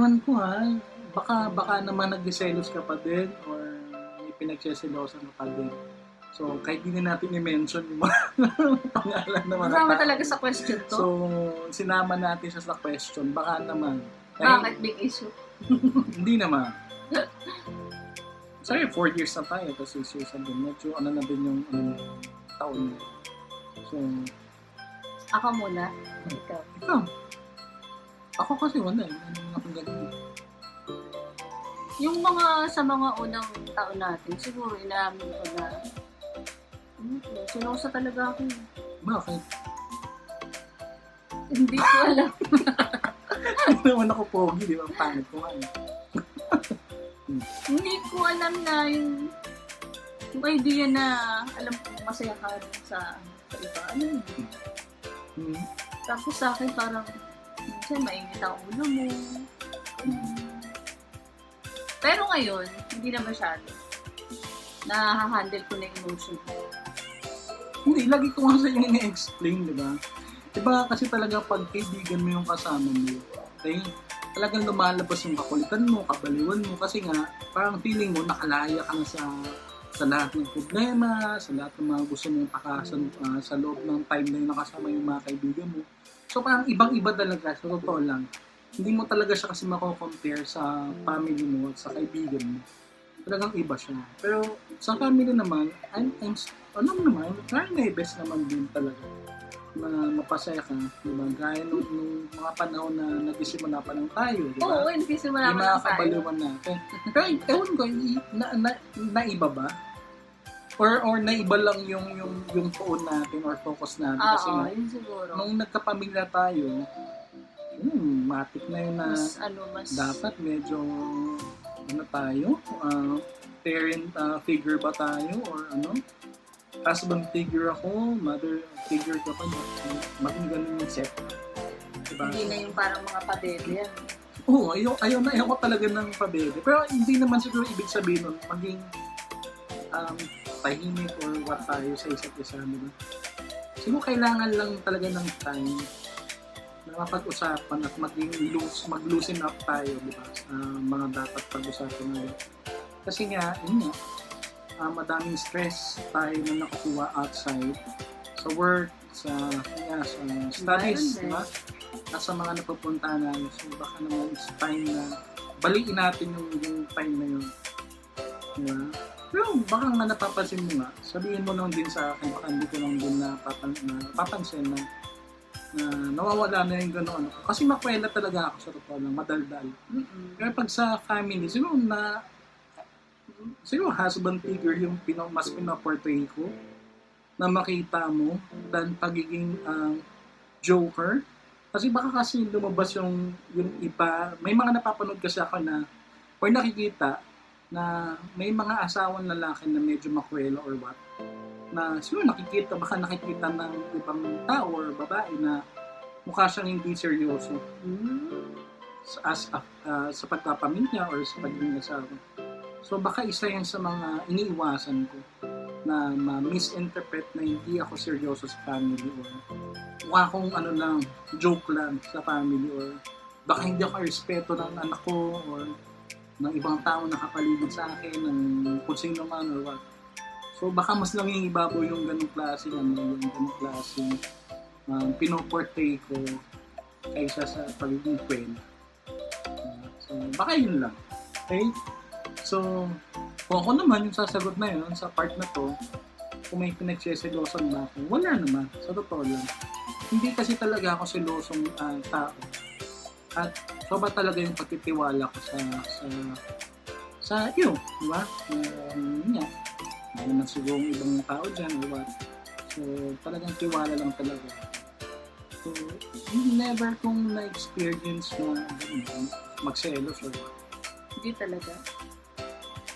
Ewan ko baka naman nagseselos ka pa din or may pinagseselosan ka pa din. So, kahit di na natin i-mention yung mga pangalan ng mga Kasama tao. talaga sa question to? So, sinama natin siya sa question. Baka naman. Bakit big issue? Hindi naman. Sorry, 4 years na tayo. Tapos 6 years na din. Medyo na din yung taon niya. So, Ako muna. Ikaw. ikaw. Ako kasi wala. Ano akong ganun. Yung mga sa mga unang taon natin, siguro inamin ko na sinusa talaga ako. Bakit? Hindi ko alam. Hindi naman ako pogi, di ba? Ang pangit ko nga. Hindi ko alam na yung idea na alam ko masaya ka sa iba. Ano yun? Tapos sa akin parang minsan mainit ang ulo mo. Pero ngayon, hindi na masyado. Na-handle ko na yung emotion ko. Hindi, lagi ko nga sa inyo i-explain, di ba? Diba kasi talaga pag kaibigan mo yung kasama mo, okay? Talagang lumalabas yung kakulitan mo, kabaliwan mo, kasi nga, parang feeling mo, nakalaya ka na sa lahat ng problema, sa lahat ng mga gusto mong takasan sa loob ng time na yun nakasama yung mga kaibigan mo. So parang ibang-iba talaga, sa totoo lang. Hindi mo talaga siya kasi mako-compare sa family mo at sa kaibigan mo. Talagang iba siya. Pero sa family naman, alam naman, try my best naman din talaga na mapasaya ka, diba? Gaya nung mga panahon na nagsisimula pa lang tayo, diba? Oo, nagsisimula Yung pa mga lang tayo. kabaliwan natin. Pero ewan ko, naiba ba? Or naiba lang yung tuon natin or focus natin. Kasi Oo, nga, yun siguro. nung nagkapamilya tayo, matik na yun na Mas dapat medyo tayo, parent figure ba tayo or husband figure ako, mother figure ka pa, maging ganun yung set. Diba? hindi na yung parang mga padede yan. Oo, ayaw ko talaga ng pabebe. Pero hindi naman siguro ibig sabihin nun, maging tahimik or what tayo sa isa't isa, diba? Siguro kailangan lang talaga ng time na mapag-usapan at mag-loosen up tayo, diba? Sa mga dapat pag-usapan natin. Kasi nga, madaming stress tayo na nakukuha outside sa work, sa studies, Environment. diba? At sa mga napupuntahan namin. So baka naman it's time na balikin natin yung time na yun. Diba? Pero baka nga napapansin mo nga, sabihin mo naman din sa akin, baka hindi ko lang din napapansin na nawawala na yung gano'n. Kasi makwela talaga ako sa totoo lang, madaldal. Pero pag sa family, siguro husband figure yung mas pinaportray ko na makita mo than pagiging joker. Kasi baka kasi lumabas yung iba, may mga napapanood kasi ako na or nakikita na may mga asawang lalaki na medyo makwela or what, na siguro baka nakikita ng ibang tao or babae na mukha siyang hindi seryoso sa pagkapamilya or sa pagiging asawa. So baka isa yan sa mga iniiwasan ko na ma-misinterpret na hindi ako seryoso sa family or mukha akong lang, joke lang sa family or baka hindi ako respeto ng anak ko or ng ibang tao na kapaligid sa akin, ng kung sino man or what. So baka mas naging ibabaw yung ganung klase pinoportray ko kaysa sa pagiging friend. So baka yun lang. Okay? So, kung ako naman yung sasagot na yun sa part na to, kung may pinagseselosan ba ako, wala naman, sa totoo lang. Hindi kasi talaga ako selosong tao. At soba talaga yung pagtitiwala ko sa iyo, di ba? Ano na siguro ibang tao dyan or what. So, talagang tiwala lang talaga. So, never kong na-experience na magselos or what. Hindi talaga.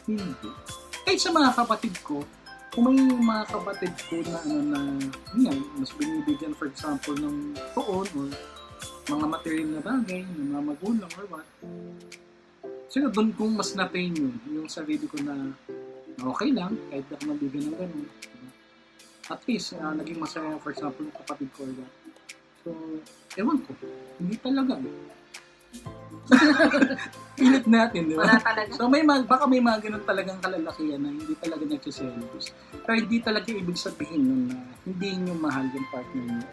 Hindi. Kahit sa mga kapatid ko, kung may mga kapatid ko na mas binibigyan for example ng poon or mga material na bagay, ng mga magulang or what, siguro doon kong mas natain yung sarili ko na okay lang, kahit ako nabigyan ng ganun. At least, naging masaya for example yung kapatid ko or what. So, ewan ko, hindi talaga. Pilit natin, di ba? Wala talaga. So baka may mga ganun talagang kalalakihan na hindi talaga nagsiselos. Pero hindi talaga ibig sabihin nun na hindi nyo mahal yung partner nyo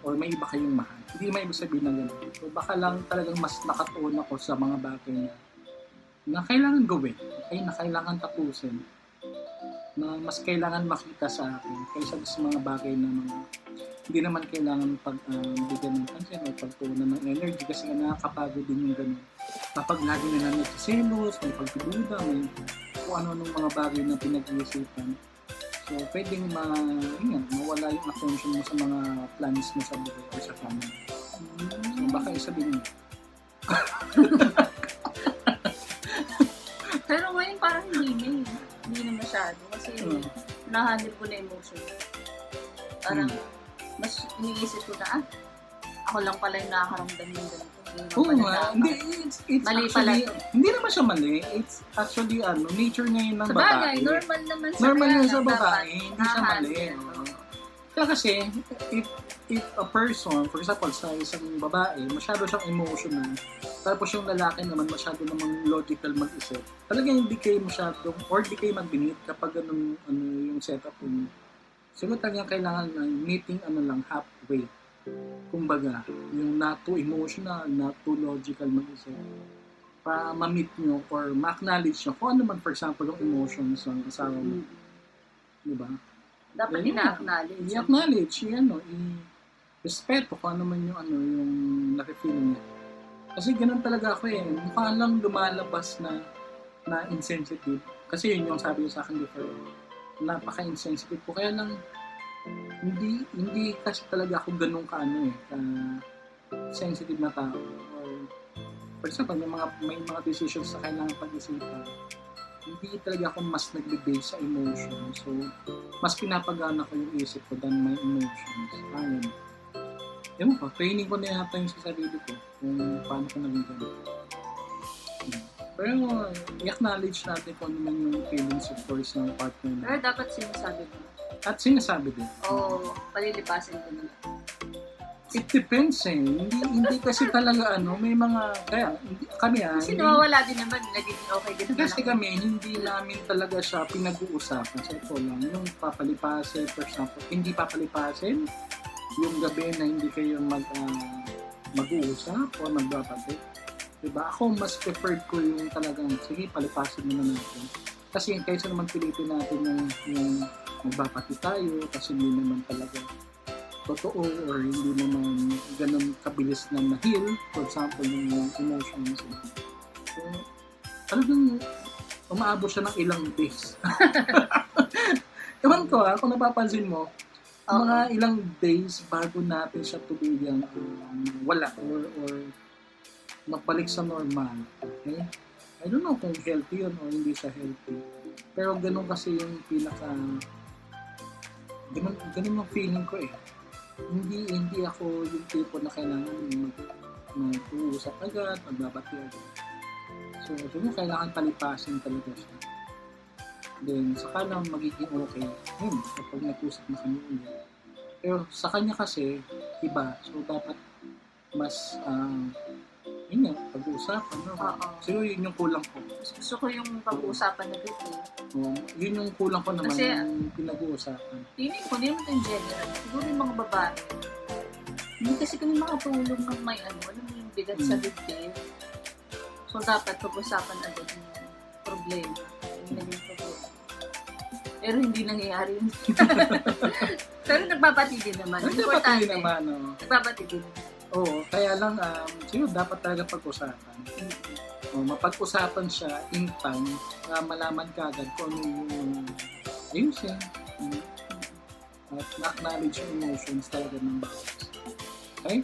or may iba kayong mahal. Hindi may ibig sabihin na ganun. So baka lang talagang mas nakatuon ako sa mga bagay na kailangan gawin, okay? Na kailangan tapusin, na mas kailangan makita sa akin kaysa sa mga bagay na mga hindi naman kailangan bigyan ng pansin o pagtuunan ng energy kasi nakakapagod din yung ganun. Kapag lagi na lang nagsiselos, may pagdududa, may kung ano-anong mga bagay na pinag-iisipan. So, pwedeng mawala yung attention mo sa mga plans mo sa buhay o sa family. So, baka isabihin mo. Pero ngayon parang hindi na masyado kasi nahandle ko na emotion. Parang mas iniisip ko na ako lang pala yung nakakaramdam ng ganito. Oo nga. Hindi, it's Mali pala actually, to. hindi naman siya mali. It's actually, nature ngayon ng Sa bagay, babae. normal naman sa Normal kaya yun sa lang babae. dapat Hindi siya mali. nahandle. Kaya kasi, if a person, for example, sa isang babae, masyado siyang emotional, tapos yung lalaki naman masyado namang logical mag-isip, talagang hindi kayo masyado, or hindi kayo mag-binit kapag ganun yung setup mo. Siguro talagang kailangan ng meeting halfway. Kumbaga, yung not too emotional, not too logical mag-isip. Para ma-meet nyo or ma-acknowledge nyo kung ano man, for example, yung emotions ng asawa mo. Diba? Dapat Ayun. ina-acknowledge. I-acknowledge, i-respeto kung ano man yung nafe-feel niya. Kasi ganun talaga ako mukha lang lumalabas na insensitive. Kasi yun yung sabi ko sa akin before. Napaka-insensitive ko. Kaya lang, hindi kasi talaga ako ganun ka sensitive na tao. Or, for example, may mga decisions na kailangan pag-isipan. Hindi talaga ako mas nagbe-base sa emotion. So, mas pinapagana ko yung isip ko than my emotions. Ayun. Ewan ko, training ko na yata yung sa sarili ko kung paano ko naging ganun. Pero, i-acknowledge natin kung ano man yung feelings of course ng partner Pero na. dapat sinasabi mo. At sinasabi din. O palilipasin ko na. It depends Hindi kasi talaga may mga, kaya kami Kasi hindi, nawawala din naman, nagiging okay din naman. kasi kami hindi namin talaga siya pinag-uusapan. Sa ito lang, yung papalipasin, for example, hindi papalipasin, yung gabi na hindi kayo mag-uusap o magbabati. Diba? Ako mas preferred ko yung talagang, sige, palipasin mo na natin. Kasi kaysa naman pilitin natin yung magbabati tayo kasi hindi naman talaga totoo or hindi naman ganun kabilis na ma-heal, for example, yung emotions. So, talagang umaabot siya ng ilang days. Ewan ko kung napapansin mo, mga ilang days bago natin siya tuluyan wala or magbalik sa normal. Okay? I don't know kung healthy yun or hindi siya healthy. Pero ganun kasi yung ganun yung feeling ko Hindi ako yung tipo na kailangan mag-uusap agad, magbabati agad. So, kailangan palipasin talaga siya. Then, saka lang magiging okay. Kapag nag-usap na kami ulit. Pero sa kanya kasi, iba. So, dapat mas, pag-uusapan. Oo. So, yun yung kulang ko. Gusto ko yung pag-uusapan na dito. Yun yung kulang ko naman, Kasi, yung pinag-uusapan. Feeling ko, hindi naman in general. Siguro yung mga babae. Hindi kasi kami makatulong ng may alam mo yung bigat sa dibdib. So, dapat pag-usapan agad yung problema. Yung naging problema. Pero hindi nangyayari yun. Pero nagbabati din naman. Nagpapatuloy naman, Nagbabati din. Oo, kaya lang, siguro dapat talaga pag-usapan. Mapag-usapan siya in time na malaman ka agad kung ano yung ayusin. At na-acknowledge yung emotions talaga ng bawat. Okay?